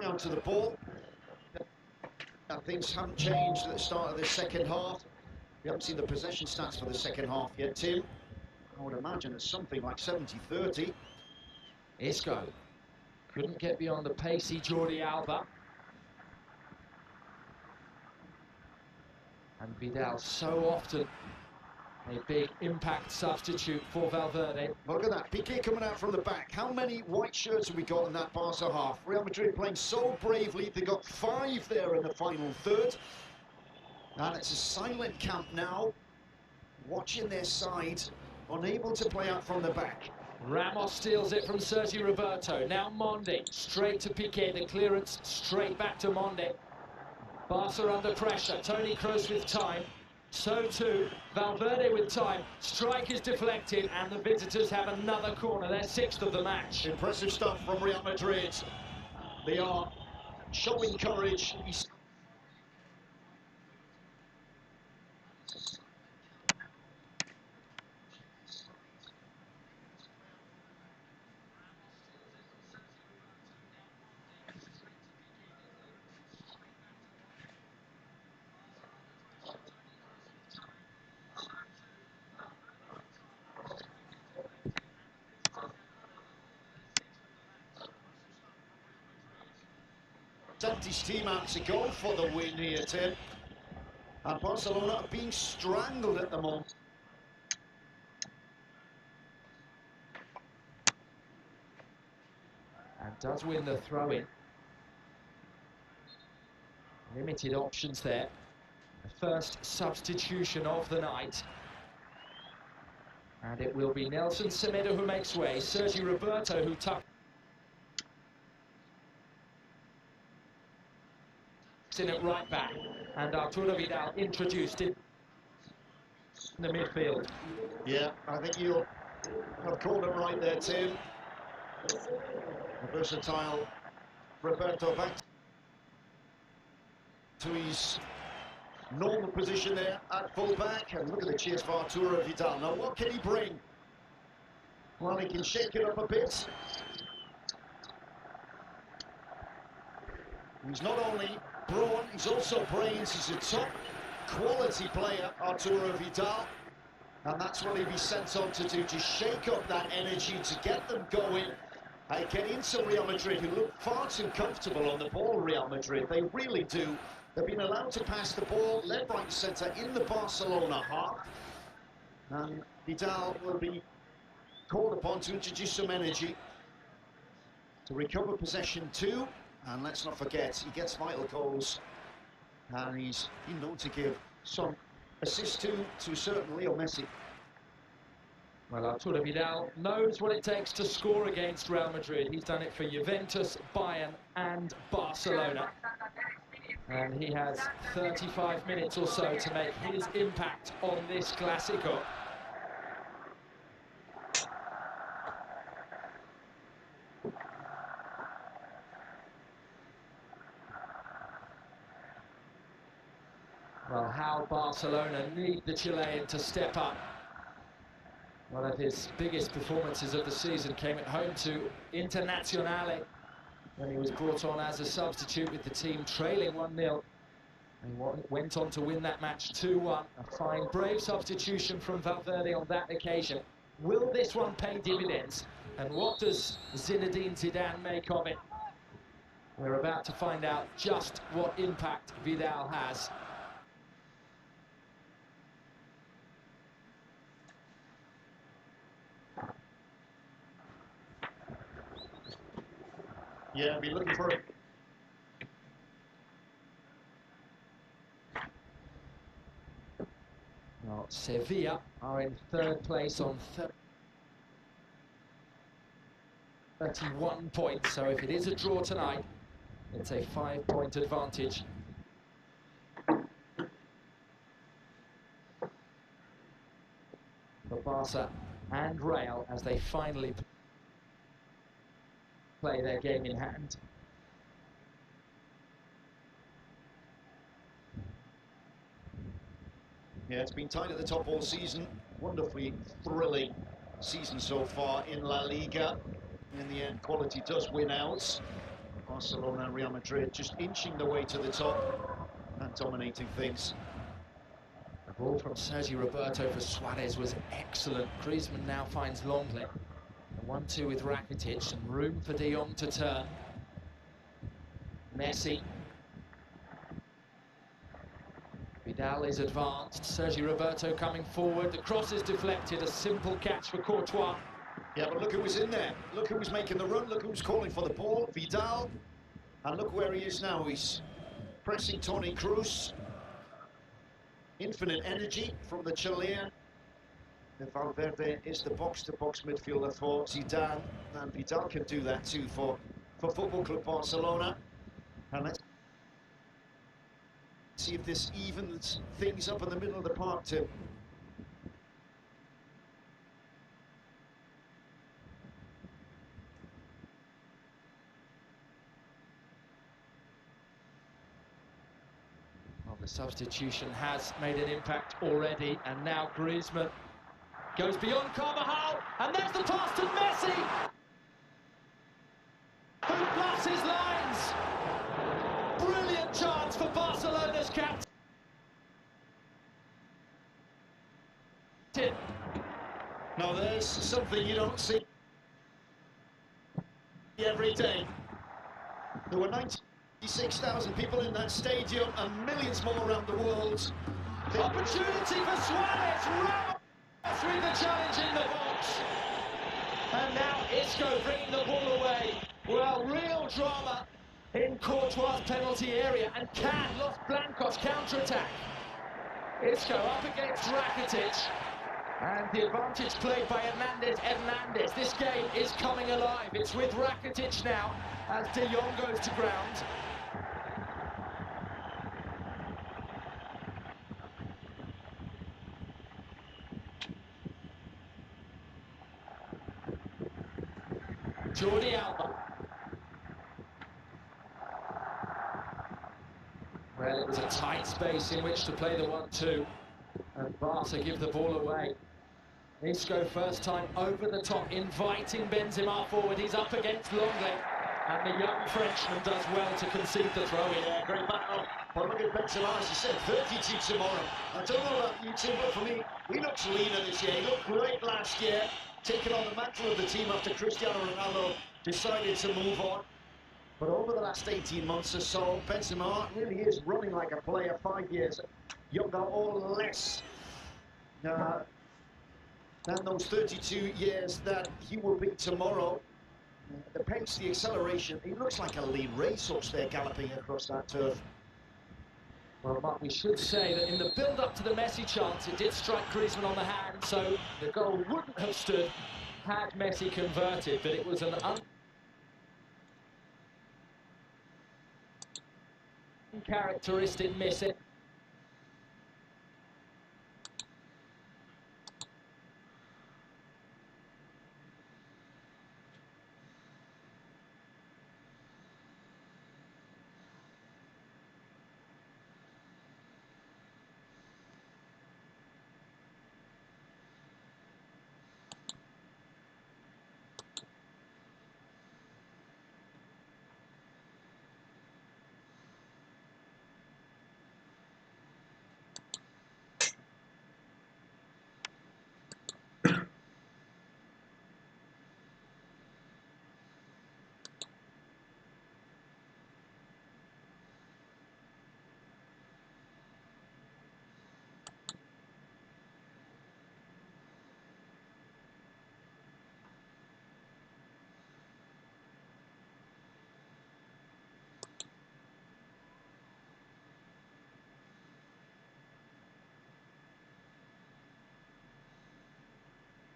hang on to the ball. Things haven't changed at the start of the second half. We haven't seen the possession stats for the second half yet, Tim. I would imagine it's something like 70-30. Isco couldn't get beyond the pacey Jordi Alba. And Vidal so often a big impact substitute for Valverde. Look at that, Piqué coming out from the back. How many white shirts have we got in that Barca half? Real Madrid playing so bravely. They got 5 there in the final third. And it's a silent camp now, watching their side, unable to play out from the back. Ramos steals it from Sergi Roberto. Now Monde, straight to Piqué. The clearance straight back to Monde. Barca under pressure. Toni Kroos with time. So too Valverde with time. Strike is deflected, and the visitors have another corner. Their 6th of the match. Impressive stuff from Real Madrid. They are showing courage. Sent his team out to go for the win here, Tim. And Barcelona are being strangled at the moment. And does win the throw-in. Limited options there. The first substitution of the night. And it will be Nelson Semedo who makes way. Sergi Roberto who tucks in at right back, and Arturo Vidal introduced in the midfield. Yeah, I think you'll have called it right there, Tim. A versatile Roberto back to his normal position there at full-back, and look at the cheers for Arturo Vidal. Now, what can he bring? Well, he can shake it up a bit. He's not only brawn, he's also brains. He's a top quality player, Arturo Vidal, and that's what he'll be sent on to do, to shake up that energy, to get them going, and get into Real Madrid, who look far too comfortable on the ball. Real Madrid, they really do. They've been allowed to pass the ball left, right and centre in the Barcelona half, and Vidal will be called upon to introduce some energy to recover possession too. And let's not forget, he gets vital goals, and he's been known to give some assists to certain Leo Messi. Well, Arturo Vidal knows what it takes to score against Real Madrid. He's done it for Juventus, Bayern and Barcelona. And he has 35 minutes or so to make his impact on this Clásico. Well, how Barcelona need the Chilean to step up. One of his biggest performances of the season came at home to Internazionale, when he was brought on as a substitute with the team trailing 1-0. And went on to win that match 2-1. A fine, brave substitution from Valverde on that occasion. Will this one pay dividends? And what does Zinedine Zidane make of it? We're about to find out just what impact Vidal has. Yeah, I'll be looking for it. Well, Sevilla are in 3rd place on 31 points, so if it is a draw tonight, it's a 5-point advantage. For Barca and Real as they finally play their game in hand. Yeah, it's been tight at the top all season. Wonderfully thrilling season so far in La Liga. In the end, quality does win out. Barcelona and Real Madrid, just inching their way to the top and dominating things. The ball from Sergi Roberto for Suarez was excellent. Griezmann now finds Longley. 1-2 with Rakitic and room for De Jong to turn. Messi. Vidal is advanced. Sergi Roberto coming forward. The cross is deflected. A simple catch for Courtois. Yeah, but look who was in there. Look who was making the run. Look who's calling for the ball. Vidal. And look where he is now. He's pressing Toni Kroos. Infinite energy from the Chilean. Valverde is the box-to-box midfielder for Zidane, and Vidal can do that too for Football Club Barcelona. And let's see if this evens things up in the middle of the park too. Well, the substitution has made an impact already, and now Griezmann goes beyond Carvajal, and there's the pass to Messi, who blasts his lines. Brilliant chance for Barcelona's captain. Now there's something you don't see every day. There were 96,000 people in that stadium and millions more around the world. The opportunity for Suarez. Ramos with the challenge in the box. And now Isco bringing the ball away. Well, real drama in Courtois' penalty area, and can Los Blancos counter-attack. Isco up against Rakitic, and the advantage played by Hernandez. This game is coming alive. It's with Rakitic now as De Jong goes to ground. Jordi Alba. Well, it was a tight space in which to play the 1-2, and Barca give the ball away. Isco first time over the top, inviting Benzema forward. He's up against Longley, and the young Frenchman does well to concede the throw in. Yeah, great battle. But look at Benzema, as you said, 32 tomorrow. I don't know about you two, but for me, he looks leaner this year. He looked great last year, taking on the mantle of the team after Cristiano Ronaldo decided to move on. But over the last 18 months or so, Benzema really is running like a player 5 years younger or less than those 32 years that he will be tomorrow. The pace, the acceleration, he looks like a lead racehorse there galloping across that turf. Well, Mark, we should say that in the build-up to the Messi chance, it did strike Griezmann on the hand, so the goal wouldn't have stood had Messi converted, but it was an uncharacteristic miss.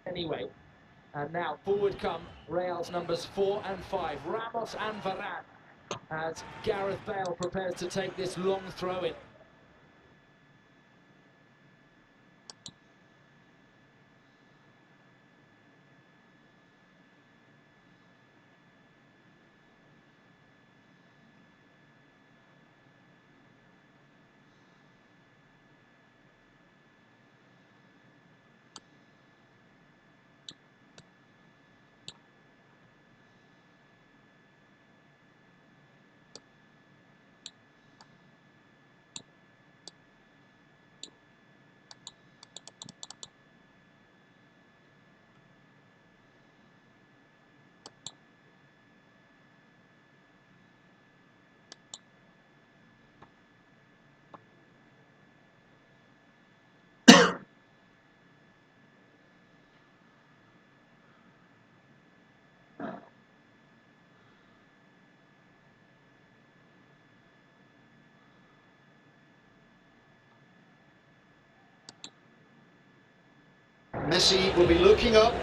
Anyway, and now forward come Real's numbers 4 and 5, Ramos and Varane, as Gareth Bale prepares to take this long throw-in. Messi will be looking up.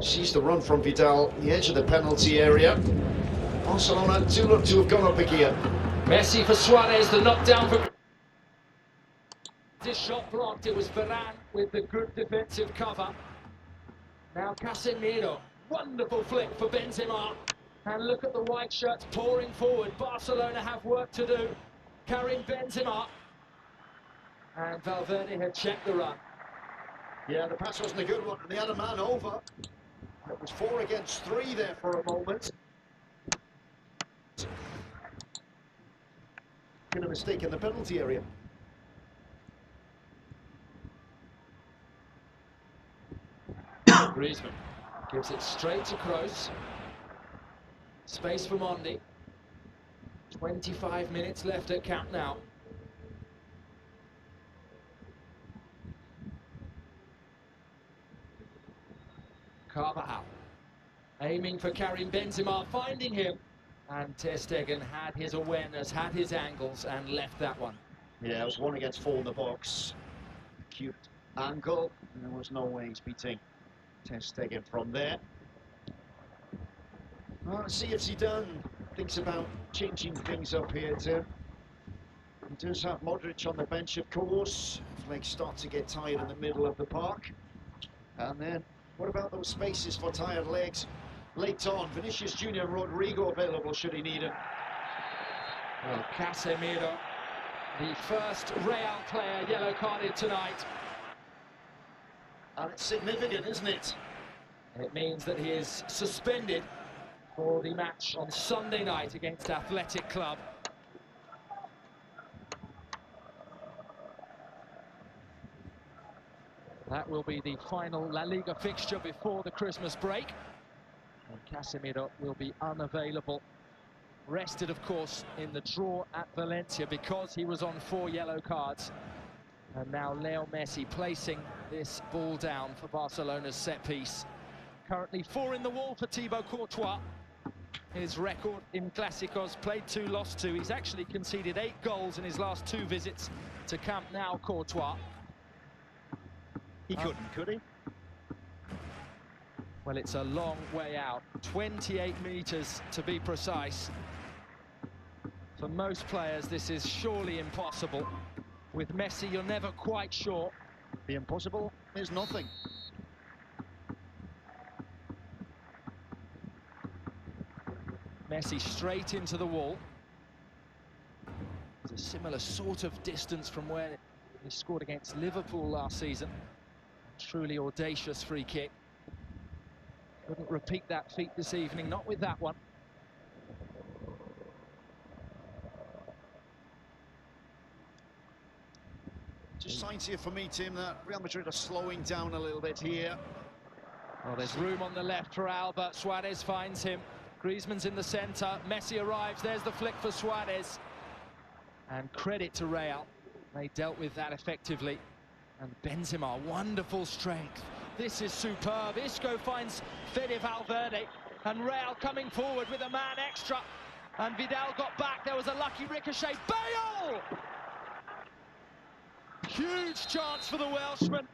Sees the run from Vidal, the edge of the penalty area. Barcelona do look to have gone up a gear. Messi for Suarez, the knockdown for... This shot blocked, it was Varane with the good defensive cover. Now Casemiro, wonderful flick for Benzema. And look at the white shirts pouring forward. Barcelona have work to do. Karim Benzema. And Valverde had checked the run. Yeah, the pass wasn't a good one, and they had a man over. It was 4 against 3 there for a moment. Been a mistake in the penalty area. Griezmann gives it straight to Kroos. Space for Mondi. 25 minutes left at Camp Nou. Carvajal aiming for Karim Benzema, finding him. And Ter Stegen had his awareness, had his angles, and left that one. Yeah, it was 1 against 4 in the box. Cute angle, and there was no way he's beating Ter Stegen from there. Well, let's see if Zidane thinks about changing things up here, Tim. He does have Modric on the bench, of course. His legs start to get tired in the middle of the park. And then, what about those spaces for tired legs? Late on, Vinicius Junior and Rodrigo available should he need him. Well, Casemiro, the first Real player yellow carded tonight. And it's significant, isn't it? It means that he is suspended for the match on Sunday night against Athletic Club. That will be the final La Liga fixture before the Christmas break. And Casemiro will be unavailable. Rested, of course, in the draw at Valencia because he was on 4 yellow cards. And now Leo Messi placing this ball down for Barcelona's set piece. Currently 4 in the wall for Thibaut Courtois. His record in Clásicos, played 2, lost 2. He's actually conceded 8 goals in his last 2 visits to Camp Nou, Courtois. He couldn't, could he? Well, it's a long way out, 28 metres to be precise. For most players, this is surely impossible. With Messi, you're never quite sure. The impossible is nothing. Messi straight into the wall. It's a similar sort of distance from where he scored against Liverpool last season. A truly audacious free kick. Couldn't repeat that feat this evening, not with that one. Just signs here for me, Tim, that Real Madrid are slowing down a little bit here. Well, there's room on the left for Alba. Suarez finds him. Griezmann's in the centre. Messi arrives. There's the flick for Suarez. And credit to Real. They dealt with that effectively. And Benzema, wonderful strength. This is superb. Isco finds Fede Valverde. And Real coming forward with a man extra. And Vidal got back. There was a lucky ricochet. Bale! Huge chance for the Welshman.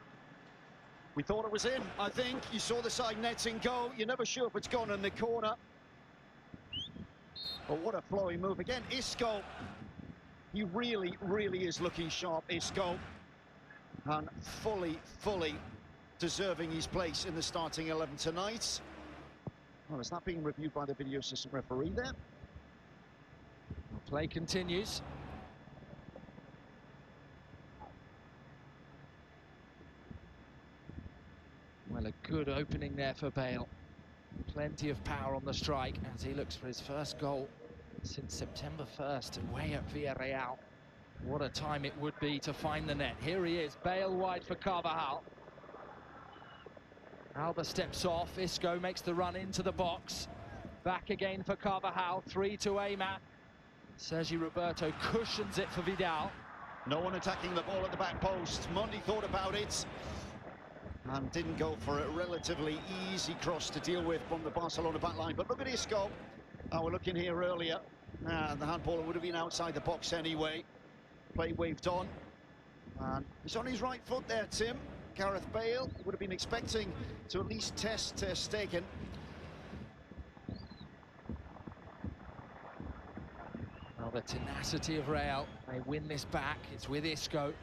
We thought it was in, I think. You saw the side netting go. You're never sure if it's gone in the corner. But what a flowing move. Again, Isco. He really, really is looking sharp, Isco. And fully deserving his place in the starting 11 tonight. Well, is that being reviewed by the video assistant referee there? Play continues. Well, a good opening there for Bale. Plenty of power on the strike as he looks for his first goal since September 1st away at Villarreal. What a time it would be to find the net. Here he is, Bale wide for Carvajal. Alba steps off, Isco makes the run into the box. Back again for Carvajal, 3 to aim at. Sergi Roberto cushions it for Vidal. No one attacking the ball at the back post. Mondi thought about it and didn't go for a relatively easy cross to deal with from the Barcelona backline. But look at Isco. We're looking here earlier. The handballer would have been outside the box anyway. Play waved on. And he's on his right foot there, Tim. Gareth Bale would have been expecting to at least test Ter Stegen. Well, the tenacity of Real, they win this back. It's with Isco.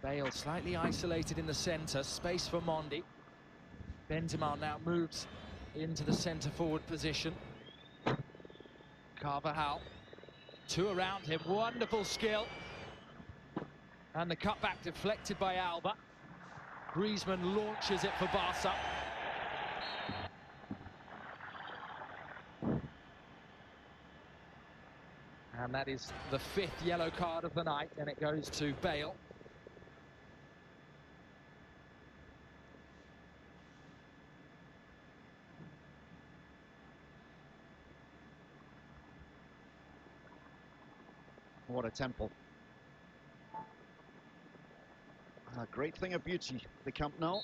Bale slightly isolated in the centre, space for Mondi. Benzema now moves into the centre forward position. Carvajal, two around him, wonderful skill. And the cutback deflected by Alba. Griezmann launches it for Barca. And that is the 5th yellow card of the night, and it goes to Bale. What a temple. A great thing of beauty, the Camp Nou.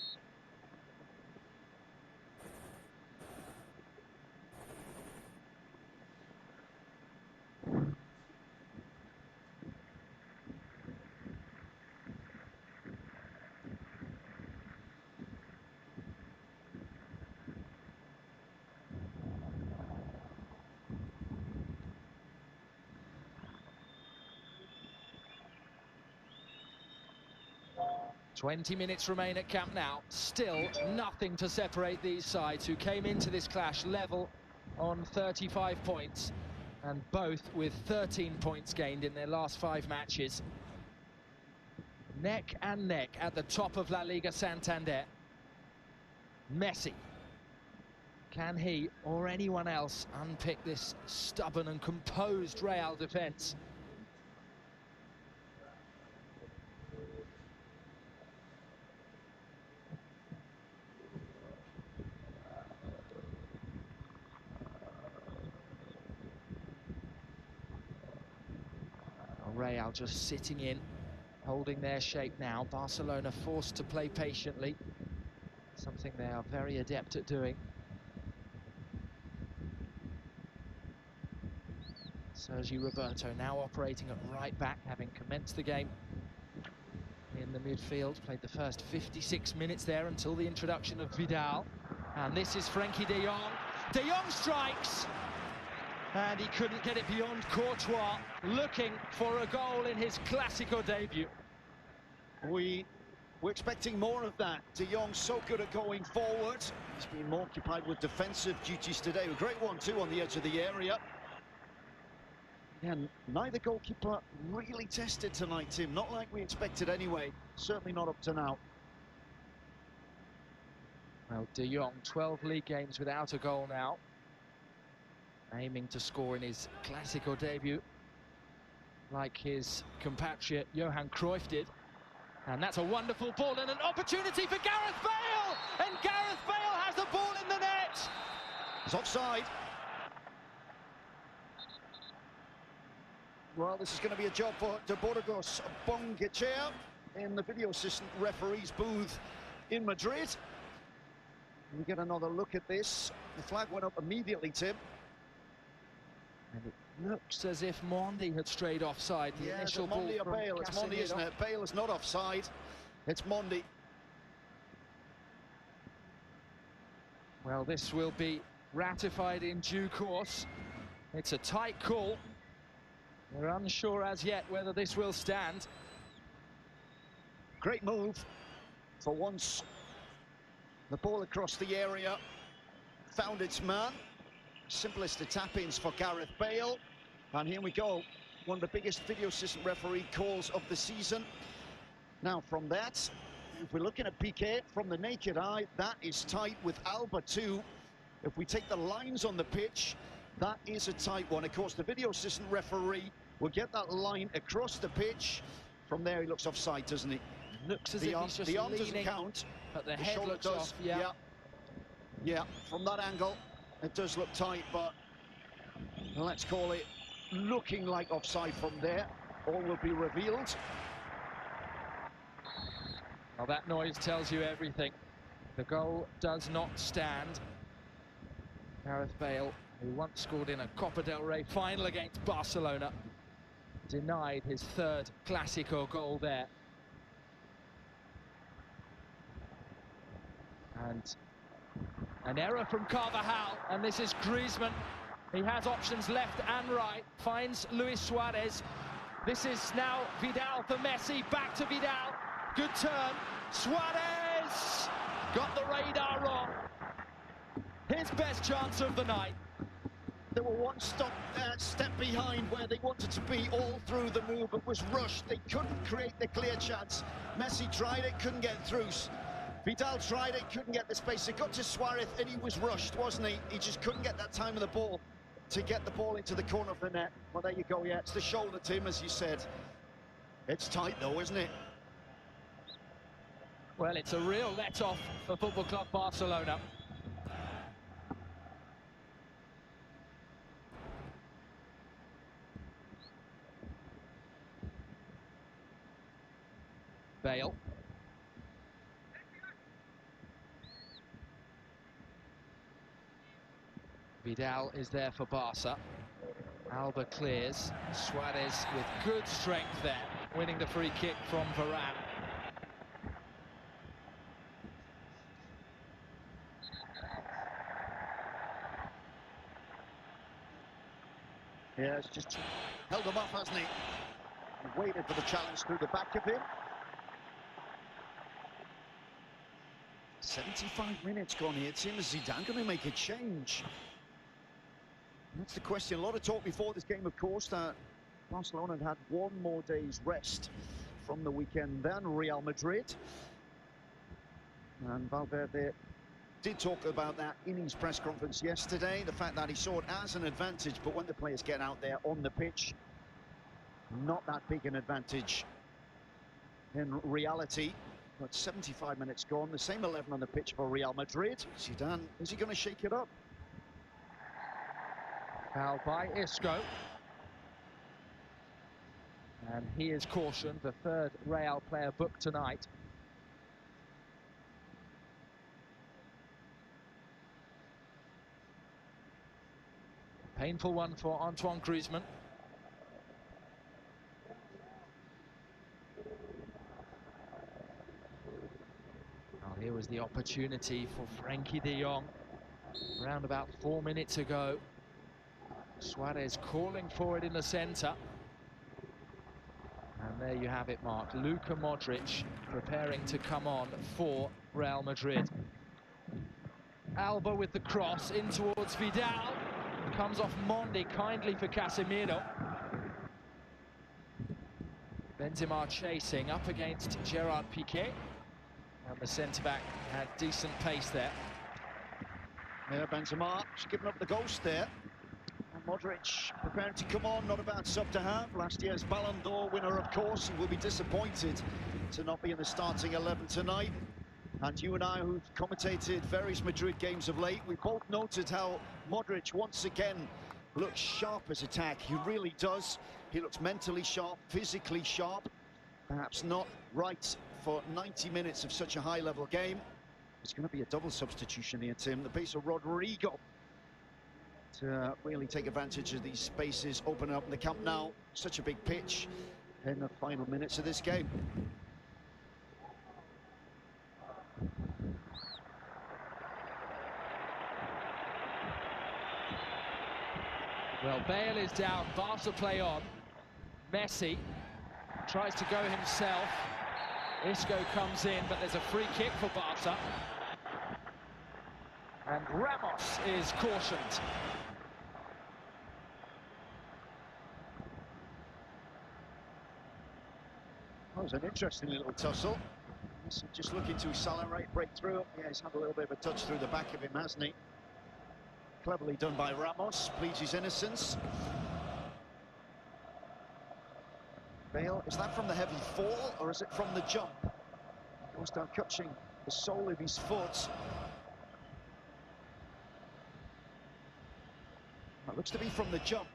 "20 minutes remain at Camp Nou. Still nothing to separate these sides, who came into this clash level on 35 points, and both with 13 points gained in their last 5 matches. Neck and neck at the top of La Liga Santander. Messi. Can he or anyone else unpick this stubborn and composed Real defence? Real just sitting in, holding their shape now. Barcelona forced to play patiently, something they are very adept at doing. Sergi Roberto now operating at right back, having commenced the game in the midfield. Played the first 56 minutes there until the introduction of Vidal. And this is Frenkie de Jong. De Jong strikes! And he couldn't get it beyond Courtois, looking for a goal in his Clásico debut. We're expecting more of that. De Jong's so good at going forward. He's been more occupied with defensive duties today. A great one too on the edge of the area. And neither goalkeeper really tested tonight, Tim. Not like we expected anyway. Certainly not up to now. Well, De Jong, 12 league games without a goal now. Aiming to score in his Clásico debut, like his compatriot Johan Cruyff did. And that's a wonderful ball and an opportunity for Gareth Bale! And Gareth Bale has the ball in the net! It's offside. Well, this is going to be a job for De Burgos Bongechea in the video assistant referee's booth in Madrid. We get another look at this. The flag went up immediately, Tim. And it looks as if Mondi had strayed offside. The initial ball Mondi or from Bale? It's Mondi, isn't it? Bale is not offside. It's Mondi. Well, this will be ratified in due course. It's a tight call. We're unsure as yet whether this will stand. Great move. For once, the ball across the area found its man. Simplest of tap-ins for Gareth Bale. And here we go. One of the biggest video assistant referee calls of the season. Now, from that, if we're looking at PK from the naked eye, that is tight with Alba too. If we take the lines on the pitch, that is a tight one. Of course, the video assistant referee will get that line across the pitch. From there, he looks offside, doesn't he? Looks as if he's just the arm doesn't leaning, count, but the head looks off. Yeah, from that angle, it does look tight, but let's call it looking like offside from there. All will be revealed. Well, that noise tells you everything. The goal does not stand. Gareth Bale who once scored in a Copa del Rey final against Barcelona, denied his third Clásico goal there. And an error from Carvajal, and this is Griezmann. He has options left and right, finds Luis Suarez. This is now Vidal for Messi, back to Vidal. Good turn, Suarez! Got the radar wrong. His best chance of the night. They were one step behind where they wanted to be all through the move, but was rushed. They couldn't create the clear chance. Messi tried it, couldn't get through. Vidal tried it, couldn't get the space. It got to Suarez and he was rushed, wasn't he? He just couldn't get that time of the ball to get the ball into the corner of the net. Well, there you go, yeah, it's the shoulder, Tim, as you said. It's tight though, isn't it? Well, it's a real let-off for Football Club Barcelona. Bale. Vidal is there for Barca. Alba clears. Suarez with good strength there, winning the free kick from Varane. Yeah, it's just held him off, hasn't he? He waited for the challenge through the back of him. 75 minutes gone here. Tim, is Zidane going to make a change? That's the question. A lot of talk before this game, of course, that Barcelona had one more day's rest from the weekend than Real Madrid. And Valverde did talk about that in his press conference yesterday, the fact that he saw it as an advantage, but when the players get out there on the pitch, not that big an advantage in reality. But 75 minutes gone, the same 11 on the pitch for Real Madrid. Zidane, is he going to shake it up? Foul by Isco. And he is cautioned, the third Real player booked tonight. Painful one for Antoine Griezmann. Well, here was the opportunity for Frenkie de Jong around about 4 minutes ago. Suarez calling for it in the centre. And there you have it, Mark. Luka Modric preparing to come on for Real Madrid. Alba with the cross in towards Vidal. Comes off Mondi kindly for Casemiro. Benzema chasing up against Gerard Piqué. And the centre-back had decent pace there. Yeah, Benzema just giving up the ghost there. And Modric preparing to come on, not a bad sub to have. Last year's Ballon d'Or winner, of course, and will be disappointed to not be in the starting 11 tonight. And you and I, who've commentated various Madrid games of late, we both noted how Modric once again looks sharp as attack. He really does. He looks mentally sharp, physically sharp. Perhaps not right for 90 minutes of such a high-level game. It's going to be a double substitution here, Tim. The pace of Rodrigo to really take advantage of these spaces, open up in the Camp Nou. Such a big pitch in the final minutes of this game. Well, Bale is down, Barca play on. Messi tries to go himself. Isco comes in, but there's a free kick for Barca. And Ramos is cautioned. That was an interesting little tussle. Just looking to accelerate, break through. Yeah, he's had a little bit of a touch through the back of him, hasn't he? Cleverly done by Ramos, pleads his innocence. Bale, is that from the heavy fall or is it from the jump? Goes down catching the sole of his foot. That looks to be from the jump.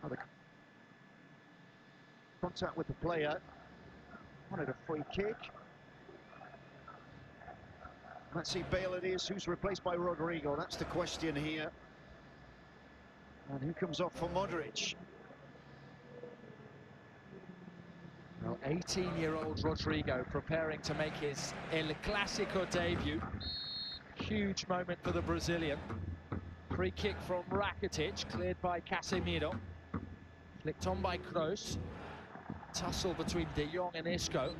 Oh, the contact with the player. Wanted a free kick. Let's see, Bale it is, who's replaced by Rodrigo. That's the question here. And who comes off for Modric? Well, 18-year-old Rodrigo preparing to make his El Clásico debut. Huge moment for the Brazilian. Free kick from Rakitic, cleared by Casemiro. Flicked on by Kroos. Tussle between De Jong and Isco.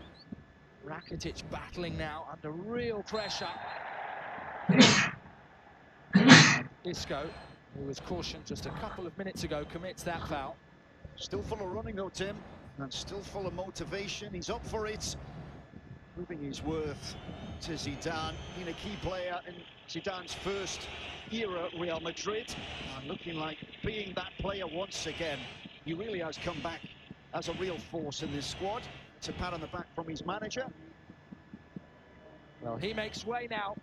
Rakitic battling now under real pressure. Isco, who was cautioned just a couple of minutes ago, commits that foul. Still full of running though, Tim, and still full of motivation. He's up for it, proving his worth to Zidane, being a key player in Zidane's first era at Real Madrid, and looking like being that player once again. He really has come back as a real force in this squad. It's a pat on the back from his manager. Well, he makes way now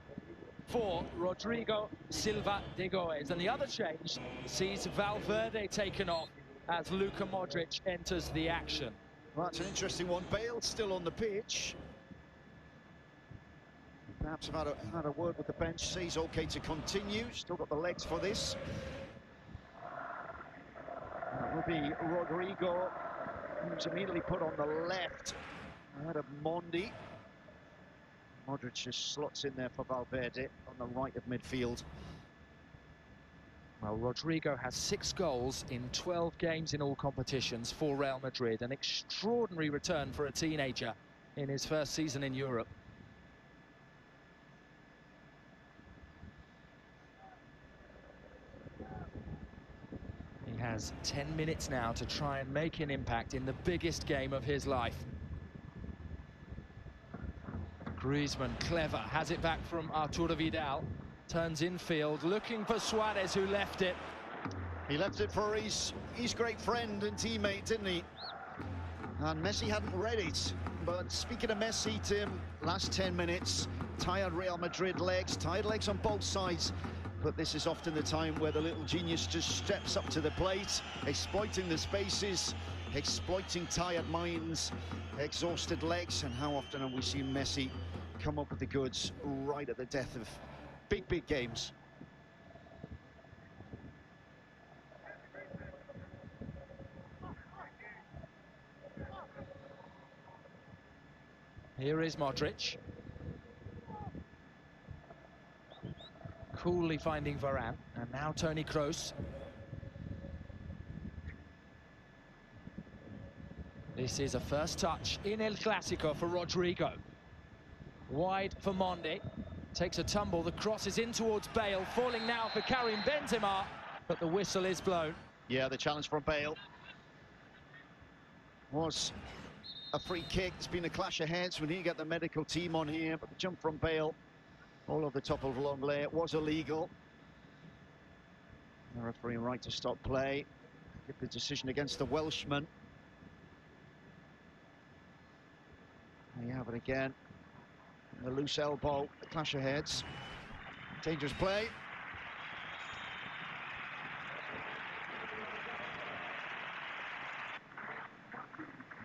for Rodrigo Silva de Goes, and the other change sees Valverde taken off as Luka Modric enters the action. Well, that's an interesting one. Bale still on the pitch. Perhaps have had a word with the bench, says okay to continue. Still got the legs for this. That will be Rodrigo, who's immediately put on the left ahead of Mondi. Modric just slots in there for Valverde on the right of midfield. Well, Rodrigo has 6 goals in 12 games in all competitions for Real Madrid. An extraordinary return for a teenager in his first season in Europe. He has 10 minutes now to try and make an impact in the biggest game of his life. Griezmann, clever, has it back from Arturo Vidal. Turns infield, looking for Suarez, who left it. He left it for his great friend and teammate, didn't he? And Messi hadn't read it. But speaking of Messi, Tim, last 10 minutes, tired Real Madrid legs, tired legs on both sides. But this is often the time where the little genius just steps up to the plate, exploiting the spaces, exploiting tired minds, exhausted legs. And how often have we seen Messi come up with the goods right at the death of big games? Here is Modric. Coolly finding Varane, and now Toni Kroos. This is a first touch in El Clásico for Rodrigo. Wide for Mondi. Takes a tumble, the cross is in towards Bale, falling now for Karim Benzema, but the whistle is blown. Yeah, the challenge from Bale was a free kick. It's been a clash of heads. We need to get the medical team on here, but the jump from Bale all over the top of Longley, it was illegal. The referee right to stop play. Give the decision against the Welshman. There you have it again. The loose elbow, the clash of heads. Dangerous play.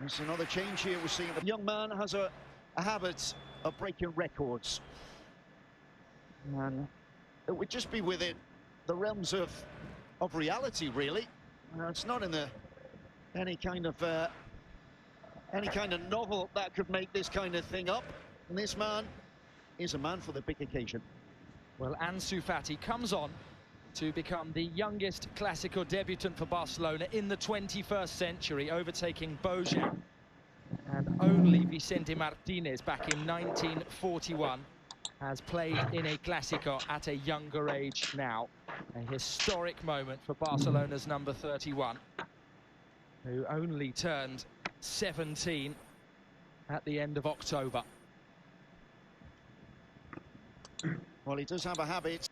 There's another change here. We're seeing the young man has a habit of breaking records. And it would just be within the realms of reality, really. It's not in the any kind of novel that could make this kind of thing up. And this man is a man for the big occasion. Well, Ansu Fati comes on to become the youngest Clásico debutant for Barcelona in the 21st century, overtaking Bojan and only Vicente Martinez back in 1941 has played in a Clásico at a younger age now. A historic moment for Barcelona's number 31, who only turned 17 at the end of October. Well, he does have a habit